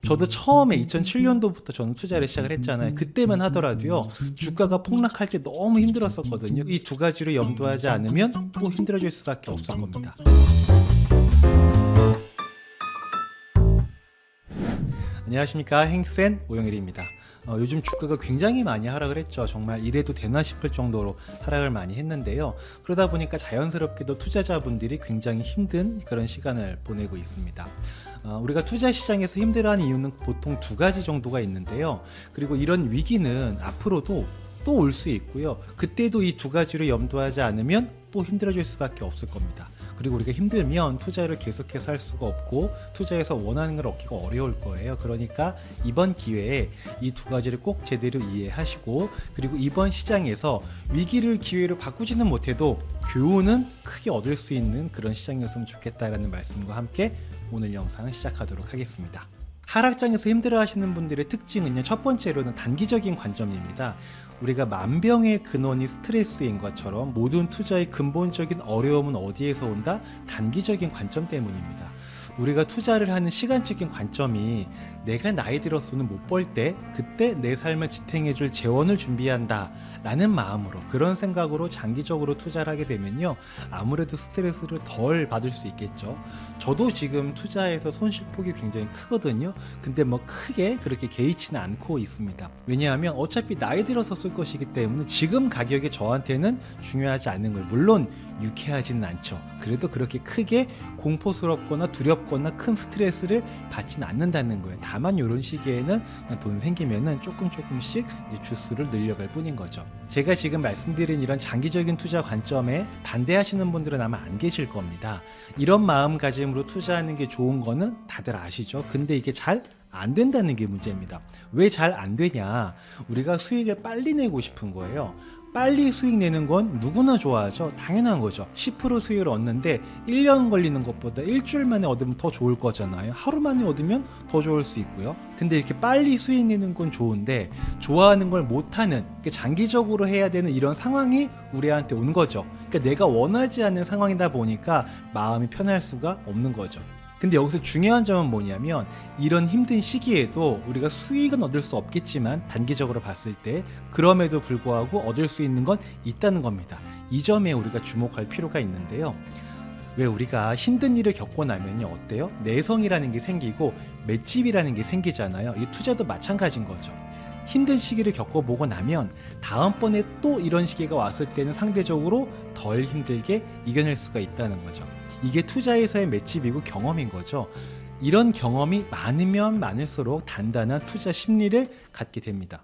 저도 처음에 2007년도부터 저는 투자를 시작을 했잖아요. 그때만 하더라도요, 주가가 폭락할 때 너무 힘들었었거든요. 이 두 가지를 염두하지 않으면 또 힘들어질 수밖에 없을 겁니다. 안녕하십니까, 행센 오영일입니다. 요즘 주가가 굉장히 많이 하락을 했죠. 정말 이래도 되나 싶을 정도로 하락을 많이 했는데요. 그러다 보니까 자연스럽게도 투자자분들이 굉장히 힘든 그런 시간을 보내고 있습니다. 우리가 투자 시장에서 힘들어하는 이유는 보통 두 가지 정도가 있는데요. 그리고 이런 위기는 앞으로도 또 올 수 있고요. 그때도 이 두 가지를 염두하지 않으면 또 힘들어질 수밖에 없을 겁니다. 그리고 우리가 힘들면 투자를 계속해서 할 수가 없고 투자에서 원하는 걸 얻기가 어려울 거예요. 그러니까 이번 기회에 이 두 가지를 꼭 제대로 이해하시고, 그리고 이번 시장에서 위기를 기회로 바꾸지는 못해도 교훈은 크게 얻을 수 있는 그런 시장이었으면 좋겠다라는 말씀과 함께 오늘 영상을 시작하도록 하겠습니다. 하락장에서 힘들어하시는 분들의 특징은요, 첫 번째로는 단기적인 관점입니다. 우리가 만병의 근원이 스트레스인 것처럼 모든 투자의 근본적인 어려움은 어디에서 온다? 단기적인 관점 때문입니다. 우리가 투자를 하는 시간적인 관점이 내가 나이 들어서는 못 벌 때 그때 내 삶을 지탱해줄 재원을 준비한다 라는 마음으로, 그런 생각으로 장기적으로 투자를 하게 되면요, 아무래도 스트레스를 덜 받을 수 있겠죠. 저도 지금 투자해서 손실폭이 굉장히 크거든요. 근데 뭐 크게 그렇게 개의치는 않고 있습니다. 왜냐하면 어차피 나이 들어서 쓸 것이기 때문에 지금 가격이 저한테는 중요하지 않은 거예요. 물론 유쾌하지는 않죠. 그래도 그렇게 크게 공포스럽거나 두렵거나 큰 스트레스를 받지는 않는다는 거예요. 다만 이런 시기에는 돈 생기면은 조금씩 이제 주수를 늘려갈 뿐인 거죠. 제가 지금 말씀드린 이런 장기적인 투자 관점에 반대하시는 분들은 아마 안 계실 겁니다. 이런 마음가짐으로 투자하는 게 좋은 거는 다들 아시죠? 근데 이게 잘 안 된다는 게 문제입니다. 왜 잘 안 되냐? 우리가 수익을 빨리 내고 싶은 거예요. 빨리 수익 내는 건 누구나 좋아하죠. 당연한 거죠. 10% 수익을 얻는데 1년 걸리는 것보다 일주일 만에 얻으면 더 좋을 거잖아요. 하루 만에 얻으면 더 좋을 수 있고요. 근데 이렇게 빨리 수익 내는 건 좋은데 좋아하는 걸 못하는, 장기적으로 해야 되는 이런 상황이 우리한테 온 거죠. 그러니까 내가 원하지 않는 상황이다 보니까 마음이 편할 수가 없는 거죠. 근데 여기서 중요한 점은 뭐냐면, 이런 힘든 시기에도 우리가 수익은 얻을 수 없겠지만 단기적으로 봤을 때 그럼에도 불구하고 얻을 수 있는 건 있다는 겁니다. 이 점에 우리가 주목할 필요가 있는데요. 왜 우리가 힘든 일을 겪고 나면요, 어때요? 내성이라는 게 생기고 맷집이라는 게 생기잖아요. 이 투자도 마찬가지인 거죠. 힘든 시기를 겪어보고 나면 다음번에 또 이런 시기가 왔을 때는 상대적으로 덜 힘들게 이겨낼 수가 있다는 거죠. 이게 투자에서의 맷집이고 경험인 거죠. 이런 경험이 많으면 많을수록 단단한 투자 심리를 갖게 됩니다.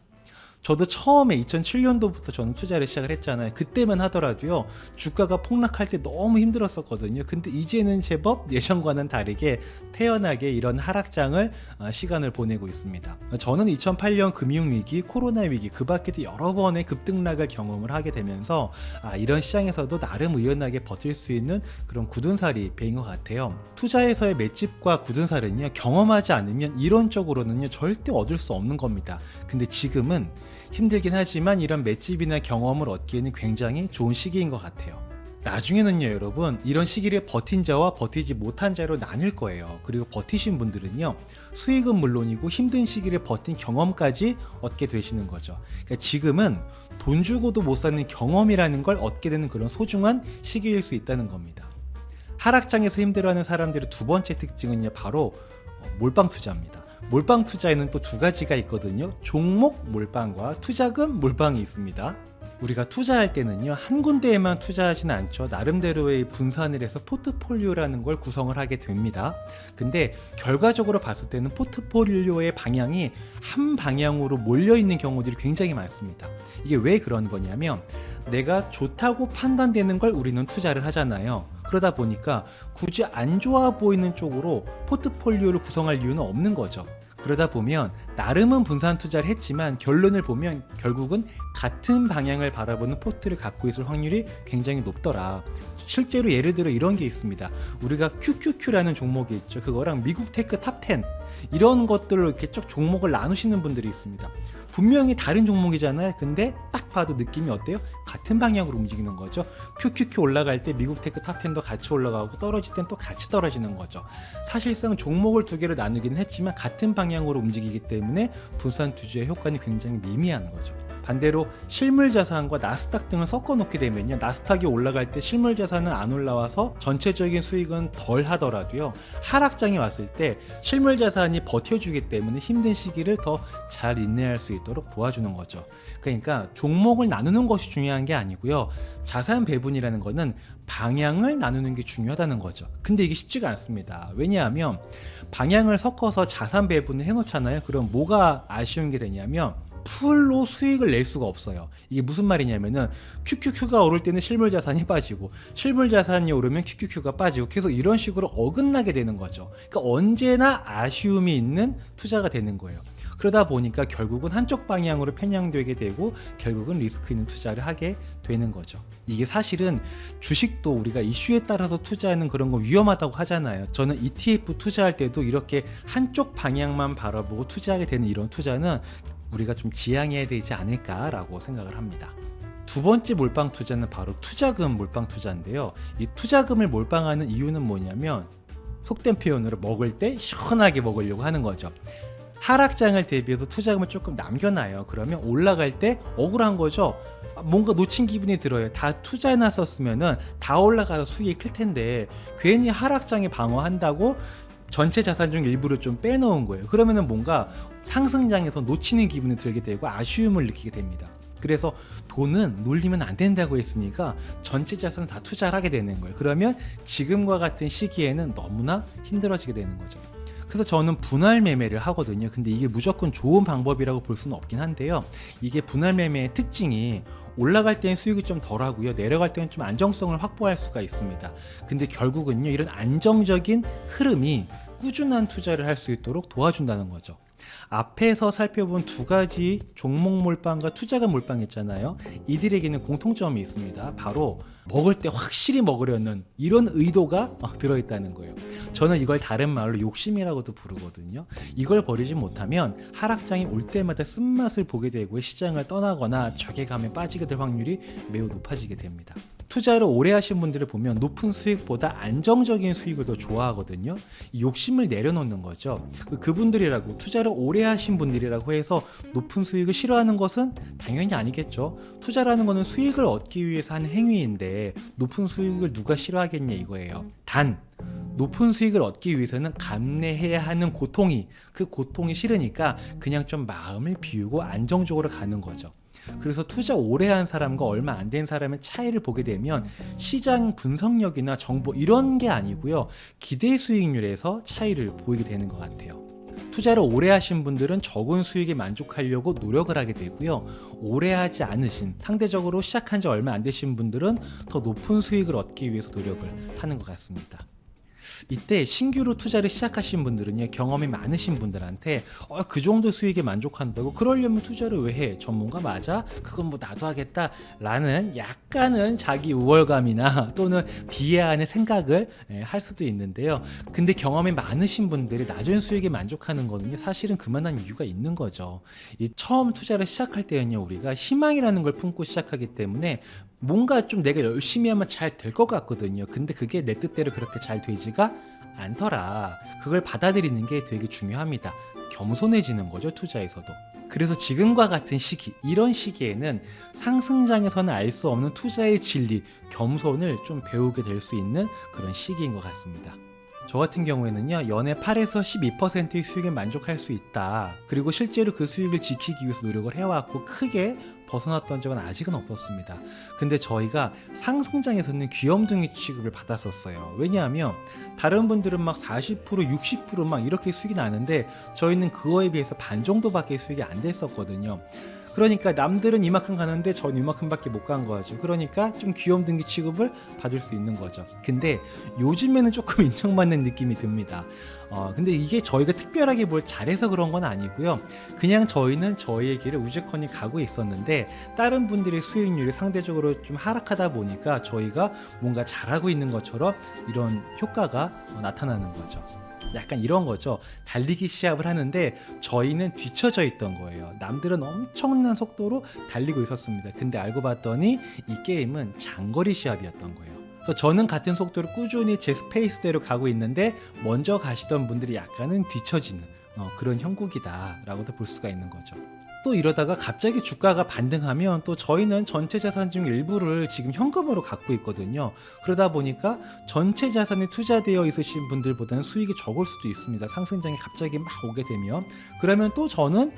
저도 처음에 2007년도부터 저는 투자를 시작을 했잖아요. 그때만 하더라도요, 주가가 폭락할 때 너무 힘들었었거든요. 근데 이제는 제법 예전과는 다르게 태연하게 이런 하락장을 시간을 보내고 있습니다. 저는 2008년 금융위기, 코로나 위기, 그 밖에도 여러 번의 급등락을 경험을 하게 되면서 이런 시장에서도 나름 의연하게 버틸 수 있는 그런 굳은살이 배인 것 같아요. 투자에서의 맷집과 굳은살은요, 경험하지 않으면 이론적으로는요 절대 얻을 수 없는 겁니다. 근데 지금은 힘들긴 하지만 이런 맷집이나 경험을 얻기에는 굉장히 좋은 시기인 것 같아요. 나중에는요, 여러분, 이런 시기를 버틴 자와 버티지 못한 자로 나뉠 거예요. 그리고 버티신 분들은요, 수익은 물론이고 힘든 시기를 버틴 경험까지 얻게 되시는 거죠. 그러니까 지금은 돈 주고도 못 사는 경험이라는 걸 얻게 되는 그런 소중한 시기일 수 있다는 겁니다. 하락장에서 힘들어하는 사람들의 두 번째 특징은요, 바로 몰빵 투자입니다. 몰빵 투자에는 또 두 가지가 있거든요. 종목 몰빵과 투자금 몰빵이 있습니다. 우리가 투자할 때는요, 한 군데에만 투자하지는 않죠. 나름대로의 분산을 해서 포트폴리오라는 걸 구성을 하게 됩니다. 근데 결과적으로 봤을 때는 포트폴리오의 방향이 한 방향으로 몰려있는 경우들이 굉장히 많습니다. 이게 왜 그런 거냐면, 내가 좋다고 판단되는 걸 우리는 투자를 하잖아요. 그러다 보니까 굳이 안 좋아 보이는 쪽으로 포트폴리오를 구성할 이유는 없는 거죠. 그러다 보면 나름은 분산 투자를 했지만 결론을 보면 결국은 같은 방향을 바라보는 포트를 갖고 있을 확률이 굉장히 높더라. 실제로 예를 들어 이런 게 있습니다. 우리가 QQQ라는 종목이 있죠. 그거랑 미국 테크 탑10 이런 것들로 이렇게 쭉 종목을 나누시는 분들이 있습니다. 분명히 다른 종목이잖아요. 근데 딱 봐도 느낌이 어때요? 같은 방향으로 움직이는 거죠. QQQ 올라갈 때 미국 테크 탑10도 같이 올라가고 떨어질 땐 또 같이 떨어지는 거죠. 사실상 종목을 두 개로 나누긴 했지만 같은 방향으로 움직이기 때문에 분산 투자의 효과는 굉장히 미미한 거죠. 반대로 실물자산과 나스닥 등을 섞어 놓게 되면요, 나스닥이 올라갈 때 실물자산은 안 올라와서 전체적인 수익은 덜 하더라도요, 하락장이 왔을 때 실물자산이 버텨주기 때문에 힘든 시기를 더 잘 인내할 수 있도록 도와주는 거죠. 그러니까 종목을 나누는 것이 중요한 게 아니고요, 자산 배분이라는 거는 방향을 나누는 게 중요하다는 거죠. 근데 이게 쉽지가 않습니다. 왜냐하면 방향을 섞어서 자산 배분을 해놓잖아요. 그럼 뭐가 아쉬운 게 되냐면 풀로 수익을 낼 수가 없어요. 이게 무슨 말이냐면은 QQQ가 오를 때는 실물자산이 빠지고 실물자산이 오르면 QQQ가 빠지고 계속 이런 식으로 어긋나게 되는 거죠. 그러니까 언제나 아쉬움이 있는 투자가 되는 거예요. 그러다 보니까 결국은 한쪽 방향으로 편향되게 되고 결국은 리스크 있는 투자를 하게 되는 거죠. 이게 사실은 주식도 우리가 이슈에 따라서 투자하는 그런 거 위험하다고 하잖아요. 저는 ETF 투자할 때도 이렇게 한쪽 방향만 바라보고 투자하게 되는 이런 투자는 우리가 좀 지양해야 되지 않을까라고 생각을 합니다. 두 번째 몰빵 투자는 바로 투자금 몰빵 투자인데요. 이 투자금을 몰빵하는 이유는 뭐냐면 속된 표현으로 먹을 때 시원하게 먹으려고 하는 거죠. 하락장을 대비해서 투자금을 조금 남겨놔요. 그러면 올라갈 때 억울한 거죠. 뭔가 놓친 기분이 들어요. 다 투자해놨었으면은 다 올라가서 수익이 클 텐데 괜히 하락장에 방어한다고 전체 자산 중 일부를 좀 빼놓은 거예요. 그러면은 뭔가 상승장에서 놓치는 기분이 들게 되고 아쉬움을 느끼게 됩니다. 그래서 돈은 놀리면 안 된다고 했으니까 전체 자산을 다 투자를 하게 되는 거예요. 그러면 지금과 같은 시기에는 너무나 힘들어지게 되는 거죠. 그래서 저는 분할 매매를 하거든요. 근데 이게 무조건 좋은 방법이라고 볼 수는 없긴 한데요. 이게 분할 매매의 특징이 올라갈 때는 수익이 좀 덜하고요, 내려갈 때는 좀 안정성을 확보할 수가 있습니다. 근데 결국은요, 이런 안정적인 흐름이 꾸준한 투자를 할 수 있도록 도와준다는 거죠. 앞에서 살펴본 두 가지 종목 몰빵과 투자금 몰빵 있잖아요. 이들에게는 공통점이 있습니다. 바로 먹을 때 확실히 먹으려는 이런 의도가 들어있다는 거예요. 저는 이걸 다른 말로 욕심이라고도 부르거든요. 이걸 버리지 못하면 하락장이 올 때마다 쓴맛을 보게 되고 시장을 떠나거나 적외감에 빠지게 될 확률이 매우 높아지게 됩니다. 투자를 오래 하신 분들을 보면 높은 수익보다 안정적인 수익을 더 좋아하거든요. 이 욕심을 내려놓는 거죠. 그분들이라고, 투자를 오래 하신 분들이라고 해서 높은 수익을 싫어하는 것은 당연히 아니겠죠. 투자라는 거는 수익을 얻기 위해서 하는 행위인데 높은 수익을 누가 싫어하겠냐 이거예요. 단 높은 수익을 얻기 위해서는 감내해야 하는 그 고통이 싫으니까 그냥 좀 마음을 비우고 안정적으로 가는 거죠. 그래서 투자 오래 한 사람과 얼마 안 된 사람의 차이를 보게 되면 시장 분석력이나 정보 이런 게 아니고요, 기대 수익률에서 차이를 보이게 되는 것 같아요. 투자를 오래 하신 분들은 적은 수익에 만족하려고 노력을 하게 되고요, 오래 하지 않으신, 상대적으로 시작한 지 얼마 안 되신 분들은 더 높은 수익을 얻기 위해서 노력을 하는 것 같습니다. 이때 신규로 투자를 시작하신 분들은요, 경험이 많으신 분들한테 그 정도 수익에 만족한다고, 그러려면 투자를 왜 해? 전문가 맞아? 그건 뭐 나도 하겠다 라는 약간은 자기 우월감이나 또는 비하하는 생각을 할 수도 있는데요. 근데 경험이 많으신 분들이 낮은 수익에 만족하는 거는요, 사실은 그만한 이유가 있는 거죠. 이 처음 투자를 시작할 때는요, 우리가 희망이라는 걸 품고 시작하기 때문에 뭔가 좀 내가 열심히 하면 잘 될 것 같거든요. 근데 그게 내 뜻대로 그렇게 잘 되지가 않더라. 그걸 받아들이는 게 되게 중요합니다. 겸손해지는 거죠, 투자에서도. 그래서 지금과 같은 시기, 이런 시기에는 상승장에서는 알 수 없는 투자의 진리, 겸손을 좀 배우게 될 수 있는 그런 시기인 것 같습니다. 저 같은 경우에는요, 연에 8에서 12%의 수익에 만족할 수 있다. 그리고 실제로 그 수익을 지키기 위해서 노력을 해왔고 크게 벗어났던 적은 아직은 없었습니다. 근데 저희가 상승장에서는 귀염둥이 취급을 받았었어요. 왜냐하면 다른 분들은 막 40%, 60% 막 이렇게 수익이 나는데 저희는 그거에 비해서 반 정도밖에 수익이 안 됐었거든요. 그러니까 남들은 이만큼 가는데 전 이만큼밖에 못 간 거죠. 그러니까 좀 귀염둥이 취급을 받을 수 있는 거죠. 근데 요즘에는 조금 인정받는 느낌이 듭니다. 근데 이게 저희가 특별하게 뭘 잘해서 그런 건 아니고요. 그냥 저희는 저희의 길을 우즈컨이 가고 있었는데 다른 분들의 수익률이 상대적으로 좀 하락하다 보니까 저희가 뭔가 잘하고 있는 것처럼 이런 효과가 나타나는 거죠. 약간 이런 거죠. 달리기 시합을 하는데 저희는 뒤처져 있던 거예요. 남들은 엄청난 속도로 달리고 있었습니다. 근데 알고 봤더니 이 게임은 장거리 시합이었던 거예요. 그래서 저는 같은 속도로 꾸준히 제 스페이스대로 가고 있는데 먼저 가시던 분들이 약간은 뒤처지는 그런 형국이다라고도 볼 수가 있는 거죠. 또 이러다가 갑자기 주가가 반등하면 또 저희는 전체 자산 중 일부를 지금 현금으로 갖고 있거든요. 그러다 보니까 전체 자산에 투자되어 있으신 분들보다는 수익이 적을 수도 있습니다. 상승장이 갑자기 막 오게 되면. 그러면 또 저는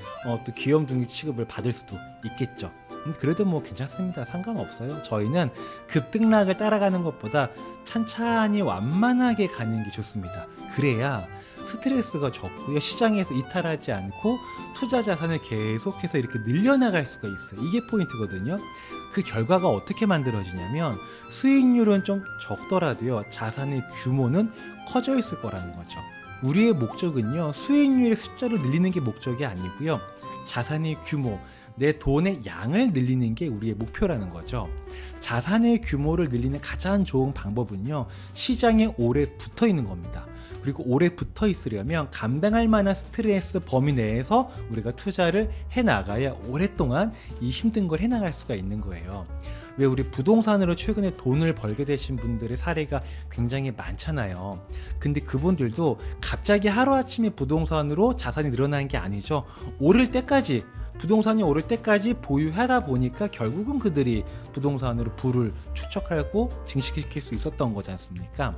또 귀염둥이 취급을 받을 수도 있겠죠. 그래도 뭐 괜찮습니다. 상관없어요. 저희는 급등락을 따라가는 것보다 찬찬히 완만하게 가는 게 좋습니다. 그래야 스트레스가 적고요. 시장에서 이탈하지 않고 투자 자산을 계속해서 이렇게 늘려나갈 수가 있어요. 이게 포인트거든요. 그 결과가 어떻게 만들어지냐면 수익률은 좀 적더라도요. 자산의 규모는 커져 있을 거라는 거죠. 우리의 목적은요. 수익률의 숫자를 늘리는 게 목적이 아니고요. 자산의 규모, 내 돈의 양을 늘리는 게 우리의 목표라는 거죠. 자산의 규모를 늘리는 가장 좋은 방법은요. 시장에 오래 붙어 있는 겁니다. 그리고 오래 붙어 있으려면 감당할 만한 스트레스 범위 내에서 우리가 투자를 해나가야 오랫동안 이 힘든 걸 해나갈 수가 있는 거예요. 왜 우리 부동산으로 최근에 돈을 벌게 되신 분들의 사례가 굉장히 많잖아요. 근데 그분들도 갑자기 하루아침에 부동산으로 자산이 늘어나는 게 아니죠. 오를 때까지 부동산이 오를 때까지 보유하다 보니까 결국은 그들이 부동산으로 부를 축적하고 증식시킬 수 있었던 거지 않습니까?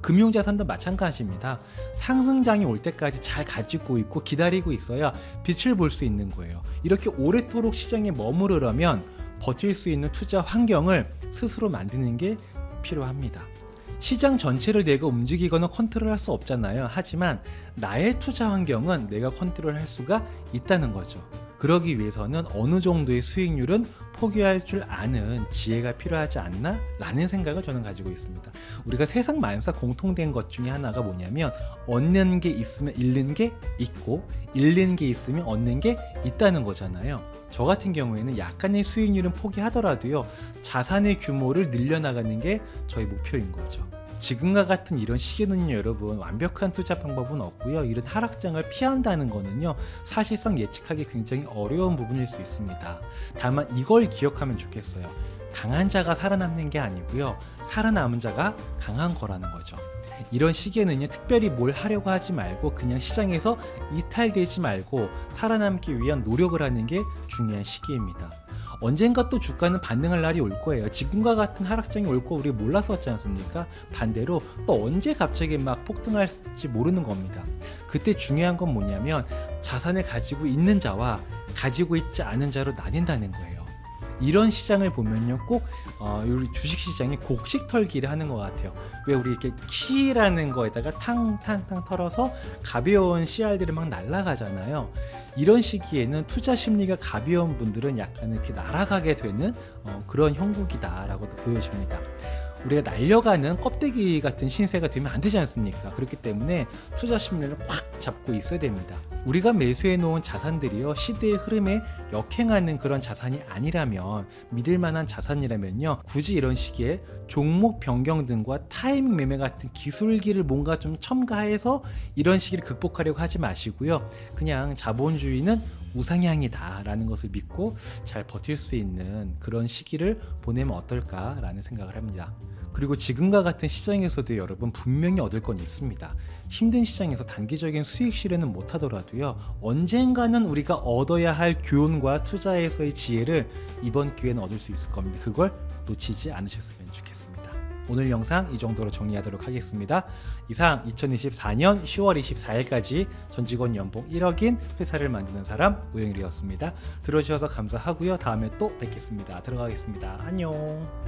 금융자산도 마찬가지입니다. 상승장이 올 때까지 잘 가지고 있고 기다리고 있어야 빛을 볼 수 있는 거예요. 이렇게 오래도록 시장에 머무르려면 버틸 수 있는 투자 환경을 스스로 만드는 게 필요합니다. 시장 전체를 내가 움직이거나 컨트롤할 수 없잖아요. 하지만 나의 투자 환경은 내가 컨트롤할 수가 있다는 거죠. 그러기 위해서는 어느 정도의 수익률은 포기할 줄 아는 지혜가 필요하지 않나? 라는 생각을 저는 가지고 있습니다. 우리가 세상 만사 공통된 것 중에 하나가 뭐냐면 얻는 게 있으면 잃는 게 있고 잃는 게 있으면 얻는 게 있다는 거잖아요. 저 같은 경우에는 약간의 수익률은 포기하더라도요. 자산의 규모를 늘려나가는 게 저희 목표인 거죠. 지금과 같은 이런 시기는요, 여러분 완벽한 투자 방법은 없고요. 이런 하락장을 피한다는 거는요 사실상 예측하기 굉장히 어려운 부분일 수 있습니다. 다만 이걸 기억하면 좋겠어요. 강한 자가 살아남는 게 아니고요, 살아남은 자가 강한 거라는 거죠. 이런 시기에는요 특별히 뭘 하려고 하지 말고 그냥 시장에서 이탈되지 말고 살아남기 위한 노력을 하는 게 중요한 시기입니다. 언젠가 또 주가는 반등할 날이 올 거예요. 지금과 같은 하락장이 올 거 우리 몰랐었지 않습니까? 반대로 또 언제 갑자기 막 폭등할지 모르는 겁니다. 그때 중요한 건 뭐냐면 자산을 가지고 있는 자와 가지고 있지 않은 자로 나뉜다는 거예요. 이런 시장을 보면요 꼭 우리 주식시장이 곡식 털기를 하는 것 같아요. 왜 우리 이렇게 키라는 거에다가 탕탕탕 털어서 가벼운 씨알들이 막 날아가잖아요. 이런 시기에는 투자 심리가 가벼운 분들은 약간 이렇게 날아가게 되는 그런 형국이다라고도 보여집니다. 우리가 날려가는 껍데기 같은 신세가 되면 안 되지 않습니까? 그렇기 때문에 투자 심리를 꽉 잡고 있어야 됩니다. 우리가 매수해 놓은 자산들이요 시대의 흐름에 역행하는 그런 자산이 아니라면, 믿을 만한 자산이라면요 굳이 이런 시기에 종목 변경 등과 타이밍 매매 같은 기술기를 뭔가 좀 첨가해서 이런 시기를 극복하려고 하지 마시고요, 그냥 자본주의는 우상향이다 라는 것을 믿고 잘 버틸 수 있는 그런 시기를 보내면 어떨까라는 생각을 합니다. 그리고 지금과 같은 시장에서도 여러분 분명히 얻을 건 있습니다. 힘든 시장에서 단기적인 수익 실현은 못하더라도요 언젠가는 우리가 얻어야 할 교훈과 투자에서의 지혜를 이번 기회는 얻을 수 있을 겁니다. 그걸 놓치지 않으셨으면 좋겠습니다. 오늘 영상 이 정도로 정리하도록 하겠습니다. 이상 2024년 10월 24일까지 전 직원 연봉 1억인 회사를 만드는 사람 오영일이었습니다. 들어주셔서 감사하고요. 다음에 또 뵙겠습니다. 들어가겠습니다. 안녕.